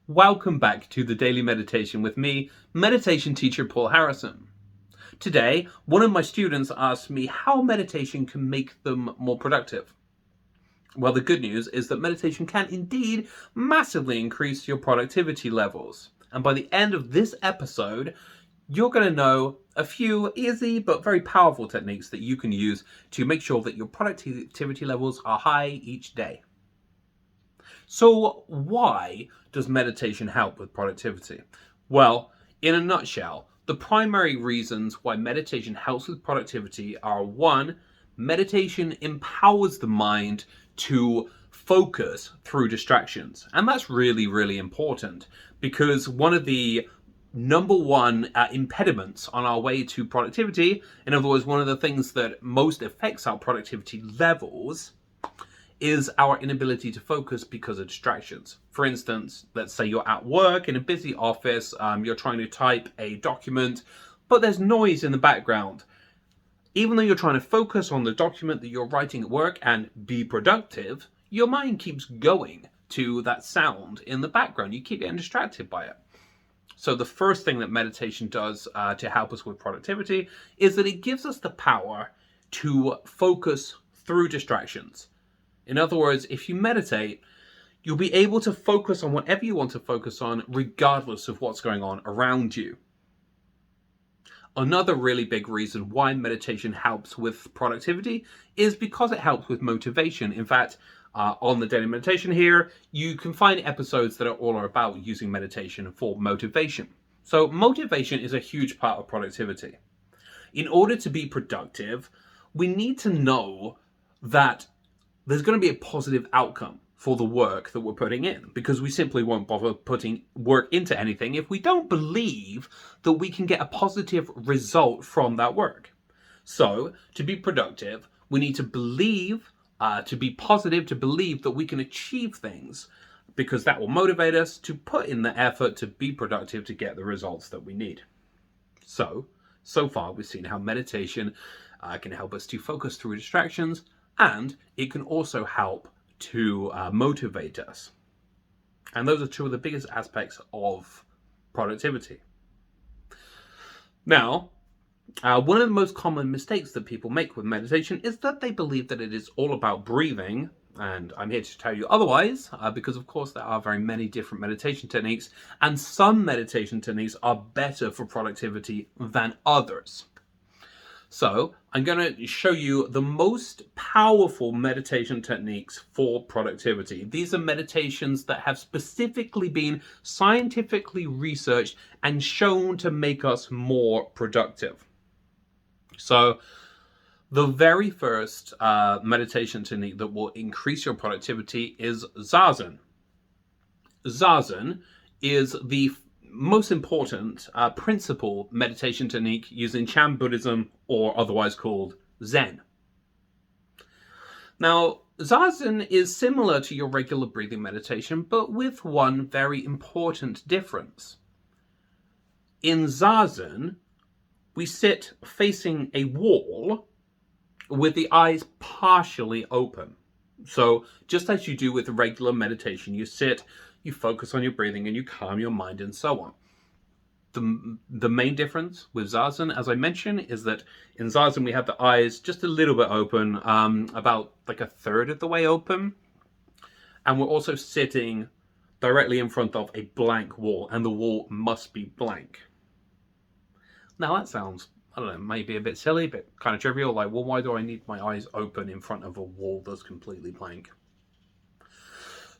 Welcome back to the Daily Meditation with me, meditation teacher Paul Harrison. Today, one of my students asked me how meditation can make them more productive. Well, the good news is that meditation can indeed massively increase your productivity levels. And by the end of this episode, you're going to know a few easy but very powerful techniques that you can use to make sure that your productivity levels are high each day. So why does meditation help with productivity? Well, in a nutshell, the primary reasons why meditation helps with productivity are: one, meditation empowers the mind to focus through distractions. And that's really, really important because one of the number one impediments on our way to productivity, in other words, one of the things that most affects our productivity levels, is our inability to focus because of distractions. For instance, let's say you're at work in a busy office, you're trying to type a document, but there's noise in the background. Even though you're trying to focus on the document that you're writing at work and be productive, your mind keeps going to that sound in the background. You keep getting distracted by it. So the first thing that meditation does to help us with productivity is that it gives us the power to focus through distractions. In other words, if you meditate, you'll be able to focus on whatever you want to focus on, regardless of what's going on around you. Another really big reason why meditation helps with productivity is because it helps with motivation. In fact, on the Daily Meditation here, you can find episodes that are all about using meditation for motivation. So motivation is a huge part of productivity. In order to be productive, we need to know that there's going to be a positive outcome for the work that we're putting in, because we simply won't bother putting work into anything if we don't believe that we can get a positive result from that work. So to be productive, we need to believe, to be positive, to believe that we can achieve things, because that will motivate us to put in the effort to be productive to get the results that we need. So far we've seen how meditation can help us to focus through distractions, and it can also help to motivate us. And those are two of the biggest aspects of productivity. Now, one of the most common mistakes that people make with meditation is that they believe that it is all about breathing. And I'm here to tell you otherwise, because of course there are very many different meditation techniques, and some meditation techniques are better for productivity than others. So I'm going to show you the most powerful meditation techniques for productivity. These are meditations that have specifically been scientifically researched and shown to make us more productive. So the very first meditation technique that will increase your productivity is Zazen. Zazen is the most important principal meditation technique used in Chan Buddhism, or otherwise called Zen. Now, Zazen is similar to your regular breathing meditation, but with one very important difference. In Zazen, we sit facing a wall with the eyes partially open. So just as you do with regular meditation, you sit, you focus on your breathing, and you calm your mind, and so on. The main difference with Zazen, as I mentioned, is that in Zazen we have the eyes just a little bit open, about like a third of the way open. And we're also sitting directly in front of a blank wall, and the wall must be blank. Now that sounds, I don't know, maybe a bit silly, a bit kind of trivial, like, well, why do I need my eyes open in front of a wall that's completely blank?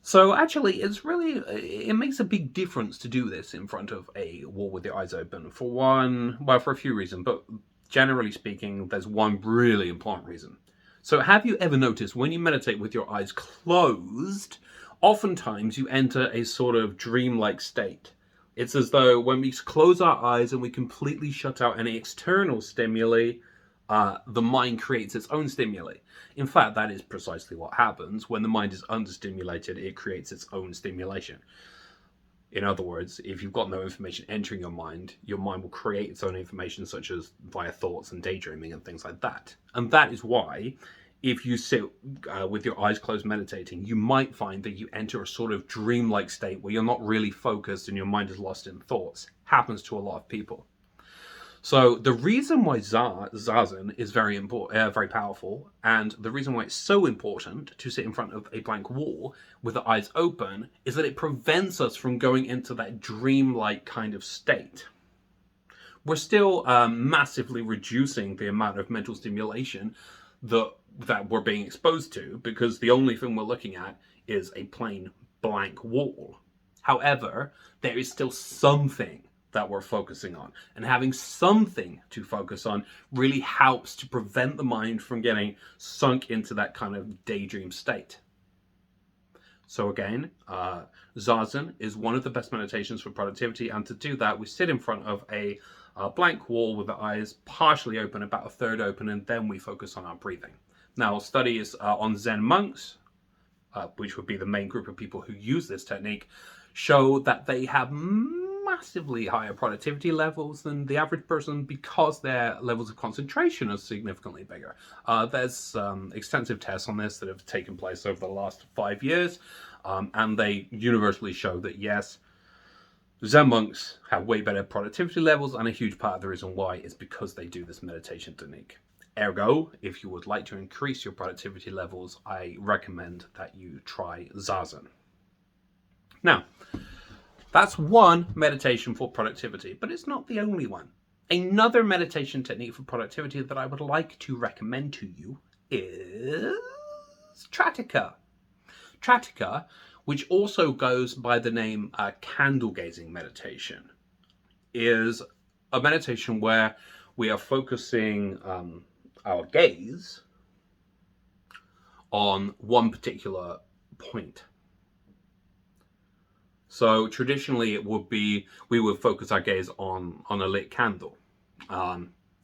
So actually, it makes a big difference to do this in front of a wall with your eyes open. For a few reasons, but generally speaking, there's one really important reason. So have you ever noticed when you meditate with your eyes closed, oftentimes you enter a sort of dreamlike state? It's as though when we close our eyes and we completely shut out any external stimuli, the mind creates its own stimuli. In fact, that is precisely what happens. When the mind is understimulated, it creates its own stimulation. In other words, if you've got no information entering your mind will create its own information, such as via thoughts and daydreaming and things like that. And that is why if you sit with your eyes closed meditating, you might find that you enter a sort of dreamlike state where you're not really focused and your mind is lost in thoughts. Happens to a lot of people. So the reason why Zazen is very important, very powerful, and the reason why it's so important to sit in front of a blank wall with the eyes open is that it prevents us from going into that dreamlike kind of state. We're still massively reducing the amount of mental stimulation that we're being exposed to, because the only thing we're looking at is a plain blank wall. However, there is still something that we're focusing on, and having something to focus on really helps to prevent the mind from getting sunk into that kind of daydream state. So again, Zazen is one of the best meditations for productivity, and to do that we sit in front of a blank wall with the eyes partially open, about a third open, and then we focus on our breathing. Now, studies on Zen monks, which would be the main group of people who use this technique, show that they have massively higher productivity levels than the average person because their levels of concentration are significantly bigger. There's extensive tests on this that have taken place over the last 5 years, and they universally show that yes, Zen monks have way better productivity levels, and a huge part of the reason why is because they do this meditation technique. Ergo, if you would like to increase your productivity levels, I recommend that you try Zazen. Now, that's one meditation for productivity, but it's not the only one. Another meditation technique for productivity that I would like to recommend to you is Tratica. Tratica, which also goes by the name candle gazing meditation, is a meditation where we are focusing our gaze on one particular point. So traditionally it would be, we would focus our gaze on a lit candle.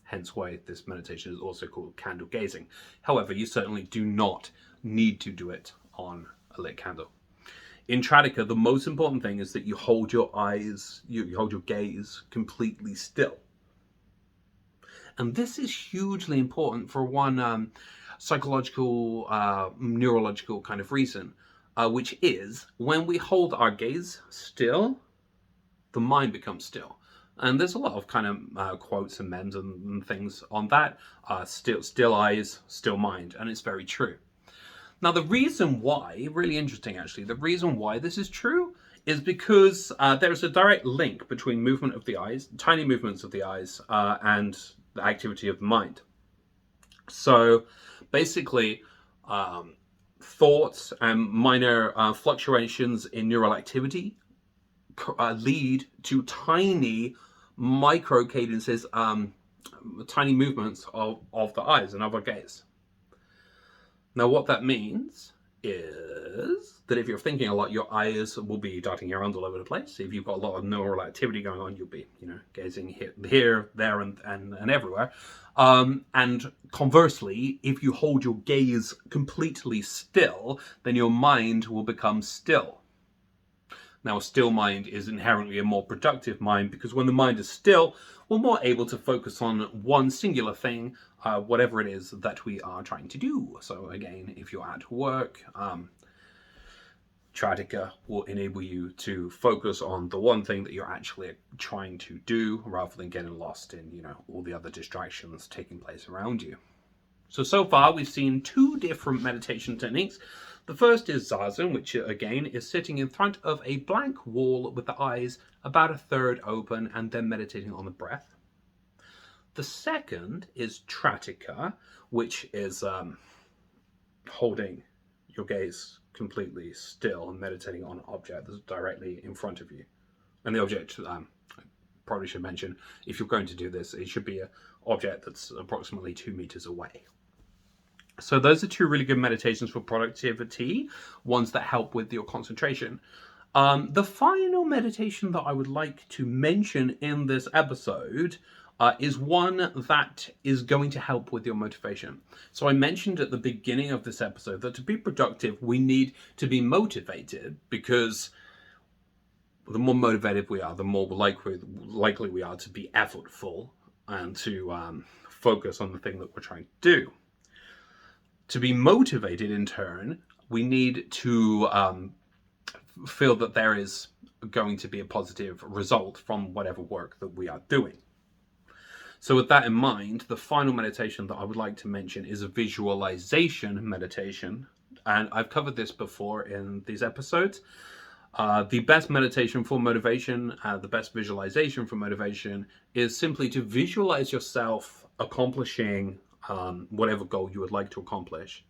Hence why this meditation is also called candle gazing. However, you certainly do not need to do it on a lit candle. In Tratica, the most important thing is that you hold your eyes, you hold your gaze completely still. And this is hugely important for one psychological, neurological kind of reason, which is when we hold our gaze still, the mind becomes still. And there's a lot of kind of quotes and memes and things on that. Still eyes, still mind. And it's very true. Now, the reason why, really interesting actually, the reason why this is true is because there's a direct link between movement of the eyes, tiny movements of the eyes, and the activity of the mind. So basically, thoughts and minor fluctuations in neural activity lead to tiny micro cadences, tiny movements of the eyes and of our gaze. Now, what that means is that if you're thinking a lot, your eyes will be darting around all over the place. If you've got a lot of neural activity going on, you'll be, gazing here, there, and everywhere. And conversely, if you hold your gaze completely still, then your mind will become still. Now, a still mind is inherently a more productive mind, because when the mind is still, we're more able to focus on one singular thing, whatever it is that we are trying to do. So again, if you're at work, Tratica will enable you to focus on the one thing that you're actually trying to do, rather than getting lost in, all the other distractions taking place around you. So far we've seen two different meditation techniques. The first is Zazen, which again is sitting in front of a blank wall with the eyes about a third open and then meditating on the breath. The second is Tratica, which is holding your gaze completely still and meditating on an object that's directly in front of you. And the object, I probably should mention, if you're going to do this, it should be an object that's approximately 2 meters away. So those are two really good meditations for productivity, ones that help with your concentration. The final meditation that I would like to mention in this episode is one that is going to help with your motivation. So I mentioned at the beginning of this episode that to be productive, we need to be motivated, because the more motivated we are, the more likely we are to be effortful and to focus on the thing that we're trying to do. To be motivated in turn, we need to feel that there is going to be a positive result from whatever work that we are doing. So with that in mind, the final meditation that I would like to mention is a visualization meditation. And I've covered this before in these episodes. The best meditation for motivation, the best visualization for motivation is simply to visualize yourself accomplishing whatever goal you would like to accomplish.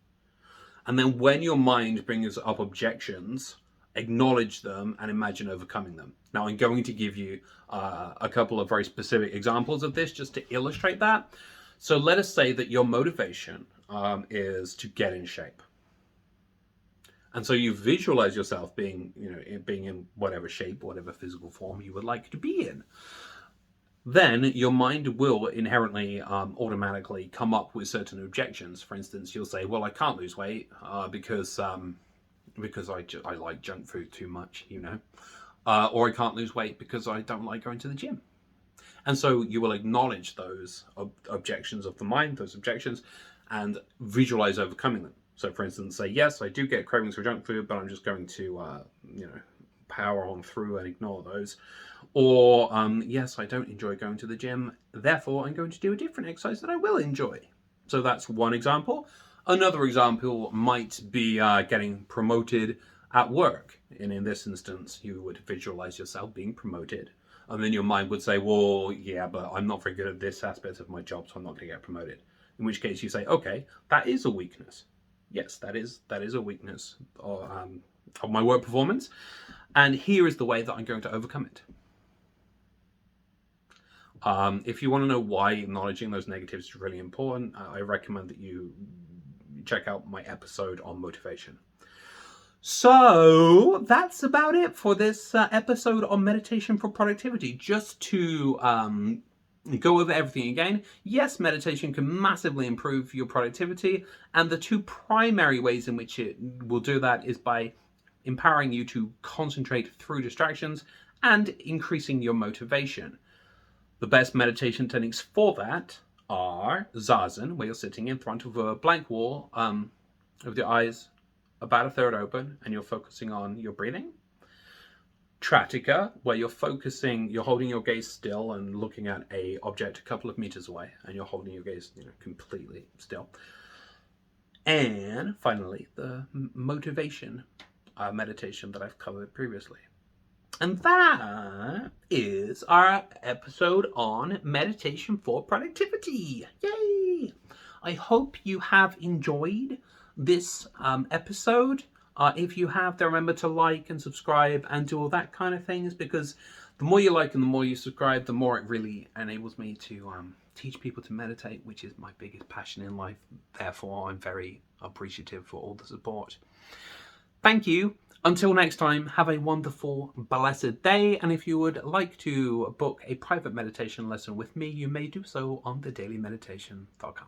And then when your mind brings up objections, acknowledge them and imagine overcoming them. Now, I'm going to give you a couple of very specific examples of this just to illustrate that. So let us say that your motivation is to get in shape. And so you visualize yourself being in whatever shape, whatever physical form you would like to be in. Then your mind will inherently, automatically come up with certain objections. For instance, you'll say, well, I can't lose weight because I like junk food too much, or I can't lose weight because I don't like going to the gym. And so you will acknowledge those objections of the mind, those objections, and visualize overcoming them. So for instance, say, yes, I do get cravings for junk food, but I'm just going to, power on through and ignore those. Or, yes, I don't enjoy going to the gym, therefore I'm going to do a different exercise that I will enjoy. So that's one example. Another example might be getting promoted at work. And in this instance, you would visualize yourself being promoted. And then your mind would say, well, yeah, but I'm not very good at this aspect of my job, so I'm not going to get promoted. In which case you say, okay, that is a weakness. Yes, that is a weakness of my work performance. And here is the way that I'm going to overcome it. If you want to know why acknowledging those negatives is really important, I recommend that you check out my episode on motivation. So that's about it for this episode on meditation for productivity. Just to go over everything again. Yes, meditation can massively improve your productivity, and the two primary ways in which it will do that is by empowering you to concentrate through distractions and increasing your motivation. The best meditation techniques for that are Zazen, where you're sitting in front of a blank wall with your eyes about a third open and you're focusing on your breathing. Tratika, where you're holding your gaze still and looking at an object a couple of meters away and you're holding your gaze completely still. And finally, the motivation meditation that I've covered previously. And that is our episode on meditation for productivity. Yay! I hope you have enjoyed this episode. If you have, then remember to like and subscribe and do all that kind of things, because the more you like and the more you subscribe, the more it really enables me to teach people to meditate, which is my biggest passion in life. Therefore, I'm very appreciative for all the support. Thank you. Until next time, have a wonderful, blessed day. And if you would like to book a private meditation lesson with me, you may do so on thedailymeditation.com.